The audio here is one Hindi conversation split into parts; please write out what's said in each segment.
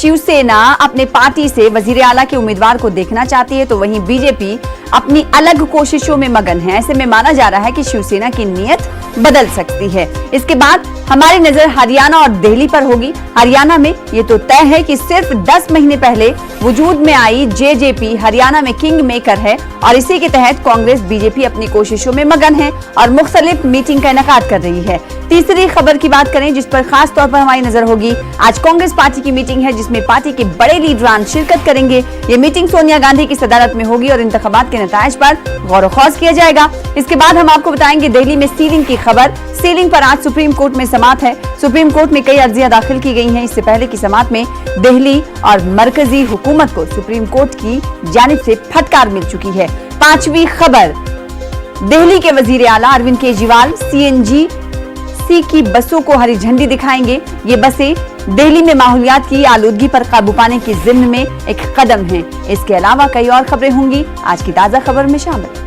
शिवसेना अपने पार्टी से वजीर आला के उम्मीदवार को देखना चाहती है, तो वहीं बीजेपी अपनी अलग कोशिशों में मगन है। ऐसे में माना जा रहा है कि शिवसेना की नीयत बदल सकती है। इसके बाद हमारी नजर हरियाणा और दिल्ली पर होगी। हरियाणा में ये तो तय है कि सिर्फ 10 महीने पहले वजूद में आई जेजेपी हरियाणा में किंग मेकर है और इसी के तहत कांग्रेस बीजेपी अपनी कोशिशों में मगन है और मुख्तलिफ मीटिंग का इनेकाद कर रही है। तीसरी खबर की बात करें जिस पर खास तौर पर हमारी नजर होगी, आज कांग्रेस पार्टी की मीटिंग है जिसमें पार्टी के बड़े लीडरान शिरकत करेंगे। ये मीटिंग सोनिया गांधी की सदारत में होगी और इंतखाबात के नताइज पर गौर खौज किया जाएगा। इसके बाद हम आपको बताएंगे दिल्ली में सीलिंग की खबर। सीलिंग पर आज सुप्रीम कोर्ट में समाअत है। सुप्रीम कोर्ट में कई अर्जियां दाखिल की गई हैं। इससे पहले की समाअत में दिल्ली और मरकजी हुकूमत को सुप्रीम कोर्ट की जानिब से फटकार मिल चुकी है। पांचवी खबर, दिल्ली के वजीर आला अरविंद केजरीवाल सीएनजी की बसों को हरी झंडी दिखाएंगे। ये बसें दिल्ली में माहौलियात की आलूदगी पर काबू पाने की जिम्न में एक कदम है। इसके अलावा कई और खबरें होंगी आज की ताजा खबर में शामिल।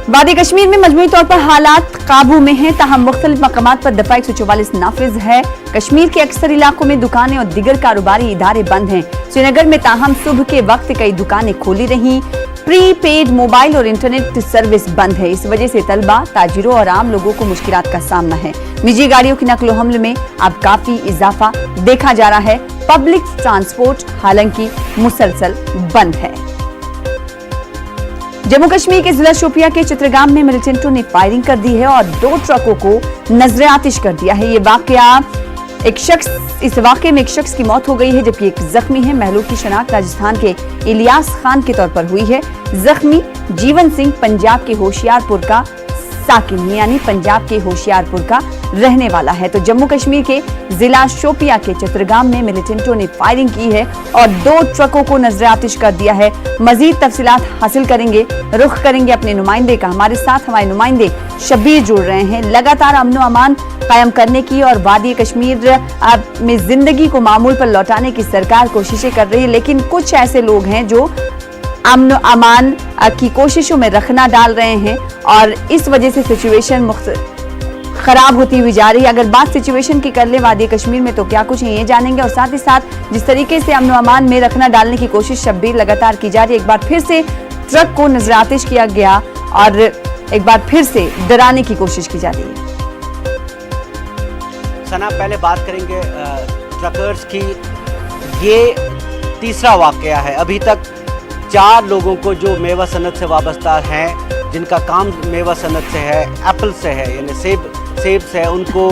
वादी कश्मीर में मजमूई तौर पर हालात काबू में हैं, ताहम मुख्तलिफ मकामात पर दफा 144 नाफिज है। कश्मीर के अक्सर इलाकों में दुकानें और दिगर कारोबारी इदारे बंद हैं। श्रीनगर में ताहम सुबह के वक्त कई दुकानें खोली रहीं। प्रीपेड मोबाइल और इंटरनेट सर्विस बंद है। इस वजह से तलबा, ताजिरों और आम लोगों को मुश्किलात का सामना है। निजी गाड़ियों की नकलो हमल में अब काफी इजाफा देखा जा रहा है। पब्लिक ट्रांसपोर्ट हालांकि मुसलसल बंद है। जम्मू कश्मीर के जिला शोपिया के चित्रगाम में मिलिटेंटों ने फायरिंग कर दी है और 2 ट्रकों को नजरे आतिश कर दिया है। इस वाकये में एक शख्स की मौत हो गई है जबकि एक जख्मी है। महलूक की शनाख्त राजस्थान के इलियास खान के तौर पर हुई है। जख्मी जीवन सिंह पंजाब के होशियारपुर का साकिन यानी पंजाब के होशियारपुर का रहने वाला है। तो जम्मू कश्मीर के जिला शोपिया के चित्रगाम में मिलिटेंटों ने फायरिंग की है और 2 ट्रकों को नजरे आतिश कर दिया है। मजीद तफसीलात हासिल करेंगे, रुख करेंगे अपने नुमाइंदे का। हमारे साथ हमारे नुमाइंदे शब्बीर जुड़ रहे हैं। लगातार अमन व अमान कायम करने की और वादी कश्मीर में जिंदगी को मामूल पर लौटाने की सरकार कोशिशें कर रही है, लेकिन कुछ ऐसे लोग हैं जो अमन अमान की कोशिशों में रखना डाल रहे हैं और इस वजह से सिचुएशन खराब होती हुई जा रही है। अगर बात सिचुएशन की कर ले वादी कश्मीर में तो क्या कुछ है ये जानेंगे और साथ ही साथ जिस तरीके से अमन अमान में रखना डालने की कोशिश शब्बीर लगातार की जा रही है। एक बार फिर से ट्रक को नजरातिश किया गया और एक बार फिर से डराने की कोशिश की जा रही है। सना, पहले बात करेंगे ट्रकर्स की। ये तीसरा वाकया है। अभी तक 4 लोगों को जो मेवा सनत से वाबस्ता हैं, जिनका काम मेवा सनत से है, एप्पल से है यानी सेब से है, उनको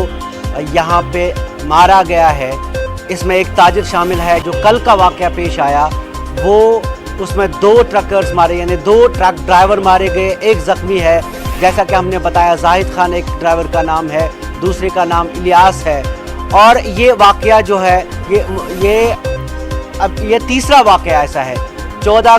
यहाँ पे मारा गया है। इसमें एक ताजिर शामिल है। जो कल का वाकया पेश आया वो उसमें 2 ट्रकर्स मारे यानी 2 ट्रक ड्राइवर मारे गए, एक जख्मी है। जैसा कि हमने बताया जाहिद खान एक ड्राइवर का नाम है, दूसरे का नाम इलियास है। और ये वाकया जो है ये तीसरा वाकया ऐसा है। 14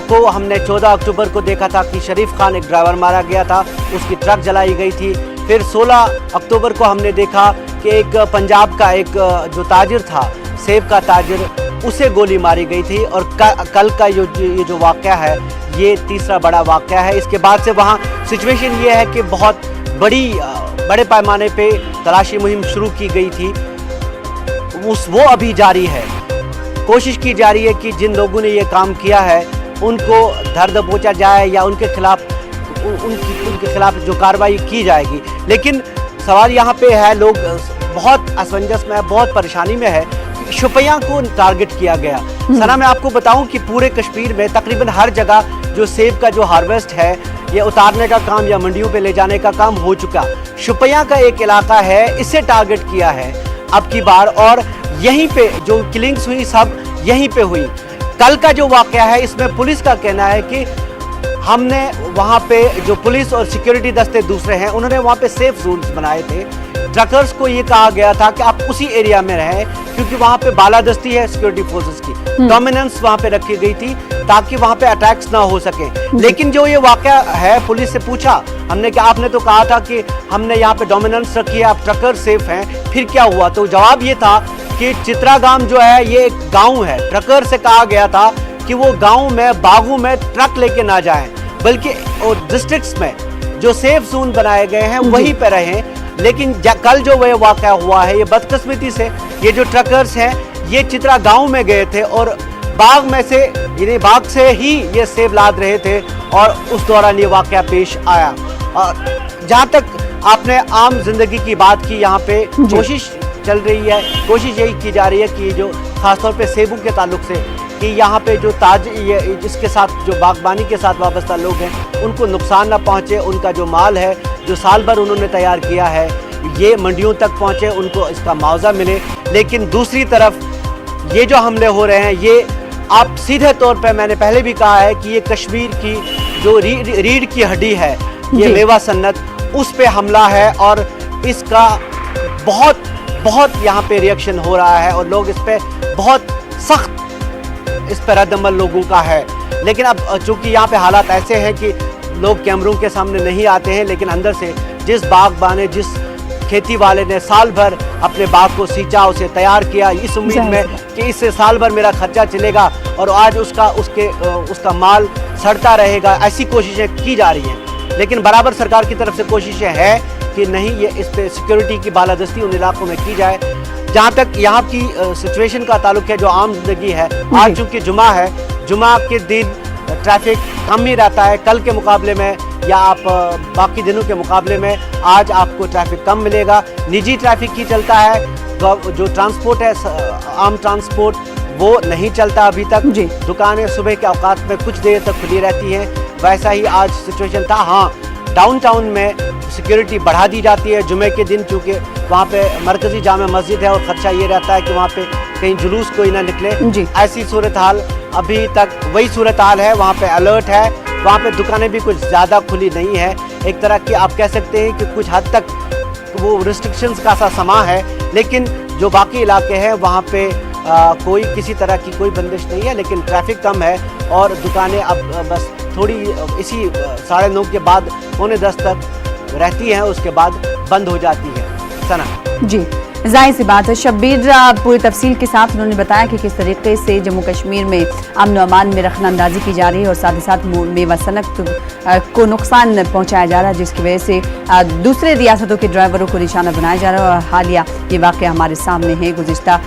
अक्टूबर को देखा था कि शरीफ खान एक ड्राइवर मारा गया था, उसकी ट्रक जलाई गई थी। फिर 16 अक्टूबर को हमने देखा कि एक पंजाब का एक जो ताजिर था, सेब का ताजिर, उसे गोली मारी गई थी। और कल का ये जो वाकया है ये तीसरा बड़ा वाकया है। इसके बाद से वहाँ सिचुएशन ये है कि बहुत बड़े पैमाने पे तलाशी मुहिम शुरू की गई थी, वो अभी जारी है। कोशिश की जा रही है कि जिन लोगों ने ये काम किया है उनको धर दबोचा जाए या उनके खिलाफ जो कार्रवाई की जाएगी। लेकिन सवाल यहाँ पे है, लोग बहुत असमंजस में है, बहुत परेशानी में है। शोपियां को टारगेट किया गया। सना, मैं आपको बताऊं कि पूरे कश्मीर में तकरीबन हर जगह जो सेब का जो हार्वेस्ट है ये उतारने का काम या मंडियों पे ले जाने का काम हो चुका। शोपियां का एक इलाका है, इसे टारगेट किया है अब की बार और यहीं पे जो किलिंग्स हुई सब यहीं पे हुई। कल का जो वाकया है इसमें पुलिस का कहना है कि हमने वहाँ पे जो पुलिस और सिक्योरिटी दस्ते दूसरे हैं उन्होंने वहाँ पे सेफ जोन्स बनाए थे। ट्रकर्स को ये कहा गया था कि आप उसी एरिया में रहें क्योंकि वहाँ पे बालादस्ती है सिक्योरिटी फोर्सेस की, डोमिनेंस वहाँ पे रखी गई थी ताकि वहाँ पे अटैक्स ना हो सके। लेकिन जो ये वाकया है, पुलिस से पूछा हमने कि आपने तो कहा था कि हमने यहाँ पे डोमिनेंस रखी है, आप ट्रकर सेफ हैं, फिर क्या हुआ? तो जवाब ये था कि चित्रागाम जो है ये एक गाँव है। ट्रकर से कहा गया था कि वो गाँव में, बागों में ट्रक लेके ना जाएं, बल्कि डिस्ट्रिक्ट्स में जो सेफ जोन बनाए गए हैं वहीं पे रहें। लेकिन कल जो वह वाक़या हुआ है, ये बदकिस्मती से ये जो ट्रकर्स हैं ये चित्रा गांव में गए थे और बाग में से, यानी बाग से ही ये सेब लाद रहे थे और उस दौरान ये वाक़या पेश आया। और जहाँ तक आपने आम जिंदगी की बात की, यहाँ पे कोशिश चल रही है, कोशिश यही की जा रही है कि जो खासतौर पे सेबों के ताल्लुक से कि यहाँ पे जो ये जिसके साथ जो बागबानी के साथ वाबस्ता लोग हैं उनको नुकसान ना पहुँचे, उनका जो माल है जो साल भर उन्होंने तैयार किया है ये मंडियों तक पहुँचे, उनको इसका मुआवजा मिले। लेकिन दूसरी तरफ ये जो हमले हो रहे हैं ये आप सीधे तौर पे, मैंने पहले भी कहा है कि ये कश्मीर की जो रीढ़ की हड्डी है, ये मेवा सन्नत, उस पे हमला है और इसका बहुत बहुत यहाँ पे रिएक्शन हो रहा है और लोग इस पे बहुत सख्त इस पर रद्दअमल लोगों का है। लेकिन अब चूंकि यहाँ पे हालात ऐसे हैं कि लोग कैमरों के सामने नहीं आते हैं, लेकिन अंदर से जिस बागबान ने, जिस खेती वाले ने साल भर अपने बाग को सींचा, उसे तैयार किया इस उम्मीद में कि इससे साल भर मेरा खर्चा चलेगा और आज उसका माल सड़ता रहेगा, ऐसी कोशिशें की जा रही हैं। लेकिन बराबर सरकार की तरफ से कोशिशें हैं कि नहीं, ये इस पे सिक्योरिटी की बालादस्ती उन इलाकों में की जाए। जहाँ तक यहाँ की सिचुएशन का ताल्लुक है, जो आम जिंदगी है, आज चूँकि जुमा है, जुमा के दिन ट्रैफिक कम ही रहता है कल के मुकाबले में, या आप बाकी दिनों के मुकाबले में आज आपको ट्रैफिक कम मिलेगा। निजी ट्रैफिक ही चलता है, जो ट्रांसपोर्ट है, आम ट्रांसपोर्ट, वो नहीं चलता अभी तक। दुकानें सुबह के औकात में कुछ देर तक खुली रहती हैं, वैसा ही आज सिचुएशन था। हाँ, डाउनटाउन में सिक्योरिटी बढ़ा दी जाती है जुमे के दिन, चूँकि वहाँ पे मरकजी जामा मस्जिद है और ख़दशा ये रहता है कि वहाँ पे कहीं जुलूस कोई ना निकले। ऐसी सूरत हाल अभी तक वही सूरत हाल है, वहाँ पे अलर्ट है, वहाँ पे दुकानें भी कुछ ज़्यादा खुली नहीं है। एक तरह की आप कह सकते हैं कि कुछ हद तक वो रिस्ट्रिक्शंस का सा समा है, लेकिन जो बाकी इलाके हैं वहाँ पे कोई किसी तरह की कोई बंदिश नहीं है, लेकिन ट्रैफिक कम है और दुकानें अब बस थोड़ी इसी 9:30 के बाद 9:45 तक रहती हैं, उसके बाद बंद हो जाती है। सना जी, जाहिर सी बात है। शब्बीर पूरी तफसील के साथ उन्होंने बताया कि किस तरीके से जम्मू कश्मीर में अमन व अमान में रखना अंदाजी की जा रही है और साथ ही साथ मेवा सनत को नुकसान पहुंचाया जा रहा है, जिसकी वजह से दूसरे रियासतों के ड्राइवरों को निशाना बनाया जा रहा है। और हालिया ये वाक़या हमारे सामने है, गुज़िश्ता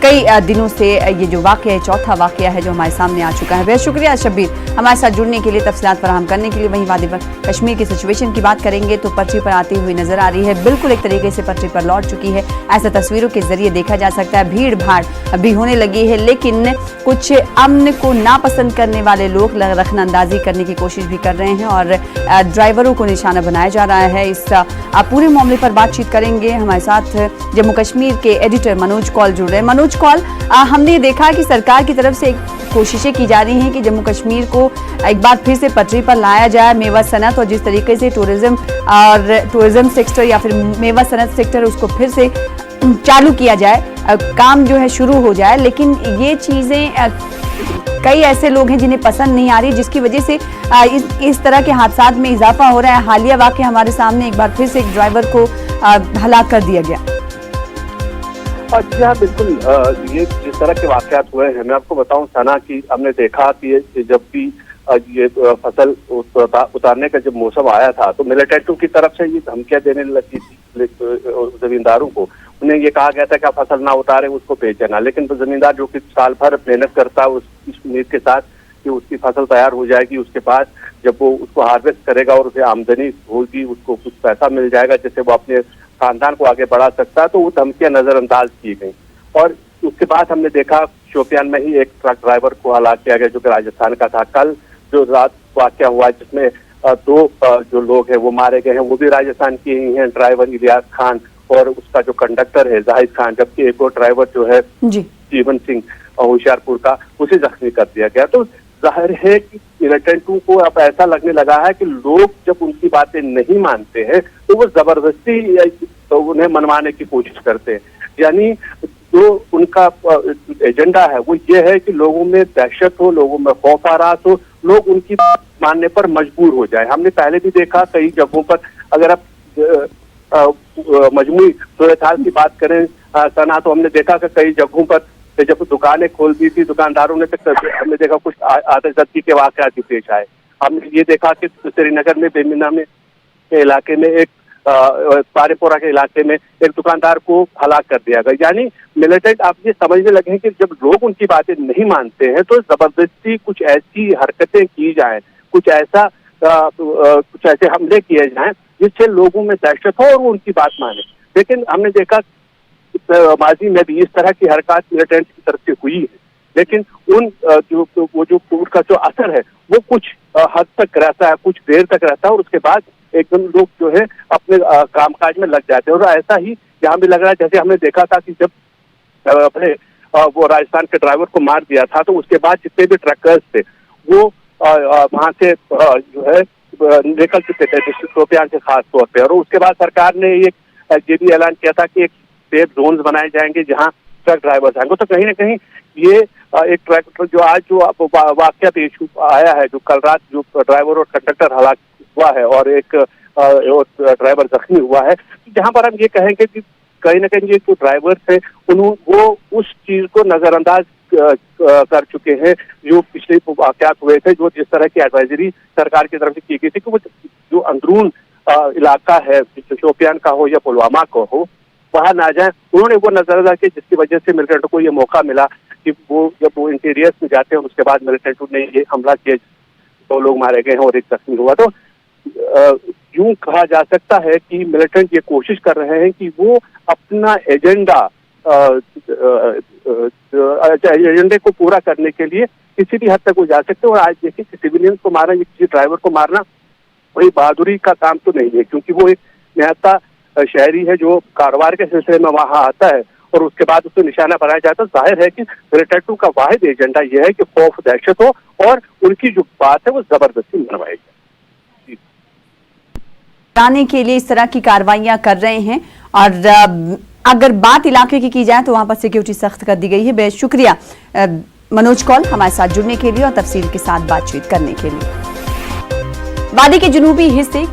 कई दिनों से ये जो वाक़या है, चौथा वाक़या है जो हमारे सामने आ चुका है। बहुत शुक्रिया शब्बीर हमारे साथ जुड़ने के लिए, तफसीलात फराहम करने के लिए। वहीं वादी कश्मीर की सिचुएशन की बात करेंगे तो पटरी पर आती हुई नजर आ रही है, बिल्कुल एक तरीके से पटरी पर लौट चुकी है, ऐसा तस्वीरों के जरिए देखा जा सकता है। भीड़ भाड़ भी होने लगी है, लेकिन कुछ अमन को नापसंद करने वाले लोग रखना अंदाजी करने की कोशिश भी कर रहे हैं और ड्राइवरों को निशाना बनाया जा रहा है। इस पूरे मामले पर बातचीत करेंगे। हमारे साथ जम्मू कश्मीर के एडिटर मनोज कौल जुड़ रहे हैं। मनोज कौल, हमने देखा कि सरकार की तरफ से कोशिशें की जा रही हैं कि जम्मू कश्मीर को एक बार फिर से पटरी पर लाया जाए, मेवा सनत, और जिस तरीके से टूरिज्म सेक्टर या फिर मेवा सनत सेक्टर उसको फिर से चालू किया जाए, काम जो है शुरू हो जाए। लेकिन ये चीज़ें कई ऐसे लोग हैं जिन्हें पसंद नहीं आ रही, जिसकी वजह से इस तरह के हादसात में इजाफा हो रहा है। हालिया वाक़या हमारे सामने एक बार फिर से एक ड्राइवर को हलाक कर दिया गया। जी हाँ, बिल्कुल। ये जिस तरह के वाकयात हुए हैं, मैं आपको बताऊं सना कि हमने देखा कि जब भी ये फसल उतारने का जब मौसम आया था तो मिलिटेंटों की तरफ से ये धमकियां देने लगी थी जमींदारों को। उन्हें ये कहा गया था कि आप फसल ना उतारे, उसको बेच देना। लेकिन तो जमींदार जो कि साल भर मेहनत करता है उस उम्मीद के साथ कि उसकी फसल तैयार हो जाएगी, उसके बाद जब वो उसको हार्वेस्ट करेगा और उसे आमदनी होगी, उसको कुछ पैसा मिल जाएगा जिससे वो अपने खानदान को आगे बढ़ा सकता है, तो वो धमकियां नजरअंदाज की गई। और उसके बाद हमने देखा शोपियान में ही एक ट्रक ड्राइवर को हलाक किया गया जो कि राजस्थान का था। कल जो रात वाकया हुआ जिसमें 2 जो लोग हैं वो मारे गए हैं, वो भी राजस्थान के ही हैं, ड्राइवर इलियास खान और उसका जो कंडक्टर है जाहिद खान, जबकि एक और ड्राइवर जो है जीवन सिंह होशियारपुर का, उसे जख्मी कर दिया गया। तो जाहिर है कि मिलिटेंटों को अब ऐसा लगने लगा है कि लोग जब उनकी बातें नहीं मानते हैं तो वो जबरदस्ती तो उन्हें मनवाने की कोशिश करते हैं। यानी जो उनका एजेंडा है वो ये है कि लोगों में दहशत हो, लोगों में खौफ आरास हो, लोग उनकी मानने पर मजबूर हो जाए। हमने पहले भी देखा कई जगहों पर, अगर आप मजमूई सूरत हाल की बात करें सना, तो हमने देखा कि कई जगहों पर तो जब दुकानें खोल दी थी दुकानदारों ने, तो हमने देखा कुछ आतिशबाजी के वाकयात भी पेश आए। हमने ये देखा कि श्रीनगर में बेमिना में के इलाके में एक पारेपोरा के इलाके में एक दुकानदार को हलाक कर दिया गया। यानी मिलिटेंट आप ये समझने लगे हैं कि जब लोग उनकी बातें नहीं मानते हैं तो जबरदस्ती कुछ ऐसी हरकतें की जाएं, कुछ ऐसे हमले किए जाएं जिससे लोगों में दहशत हो और वो उनकी बात माने। लेकिन हमने देखा माजी में भी इस तरह की हरकत मिलिटेंट की तरफ से हुई है, लेकिन उनका जो असर है वो कुछ हद तक रहता है, कुछ देर तक रहता है और उसके बाद एकदम लोग जो है अपने कामकाज में लग जाते हैं। और ऐसा ही यहाँ भी लग रहा है, जैसे हमने देखा था कि जब अपने वो राजस्थान के ड्राइवर को मार दिया था तो उसके बाद जितने भी ट्रकर्स थे वो वहाँ से जो है निकल चुके थे डिस्ट्रिक्ट शोपियां से खास तौर पे। और उसके बाद सरकार ने ये भी ऐलान किया था कि एक सेफ जोन्स बनाए जाएंगे जहाँ ट्रक ड्राइवर्स आएंगे। तो कहीं ना कहीं ये एक ट्रक जो आज जो वाकया पेश आया है, जो कल रात जो ड्राइवर और कंडक्टर हलाक हुआ है और एक ड्राइवर जख्मी हुआ है, जहाँ पर हम ये कहेंगे कि कहीं ना कहीं ये जो ड्राइवर थे वो उस चीज को नजरअंदाज कर चुके हैं जो पिछले वाकयात हुए थे, जो जिस तरह की एडवाइजरी सरकार की तरफ से की गई थी कि वो जो अंदरून इलाका है शोपियान का हो या पुलवामा का हो वहां ना जाए। उन्होंने वो नजरअंदाज किया जिसकी वजह से मिलिटेंट को ये मौका मिला कि वो जब वो इंटीरियर्स में जाते हैं उसके बाद मिलिटेंट ने ये हमला किया, 2 लोग मारे गए हैं और 1 जख्मी हुआ। तो यूं कहा जा सकता है कि मिलिटेंट ये कोशिश कर रहे हैं कि वो अपना एजेंडे को पूरा करने के लिए किसी भी हद तक वो जा सकते हैं। और आज देखिए कि सिविलियंस को मारना या किसी ड्राइवर को मारना कोई बहादुरी का काम तो नहीं है, क्योंकि वो एक निहत्ता शहरी है जो कारोबार के सिलसिले में वहां आता है और उसके बाद उसको निशाना बनाया जाता है। जाहिर है कि मिलिटेंट का वाहिद एजेंडा यह है कि खौफ दहशत हो और उनकी जो बात है वो जबरदस्ती मनवाई जाए। लाने के लिए इस तरह की कार्रवाइयां कर रहे हैं। और अगर बात इलाके की जाए तो वहां पर सिक्योरिटी सख्त कर दी गई है। बेहद शुक्रिया मनोज कौल हमारे साथ जुड़ने के लिए और तफसील के साथ बातचीत करने के लिए। वादी के जुनूबी हिस्से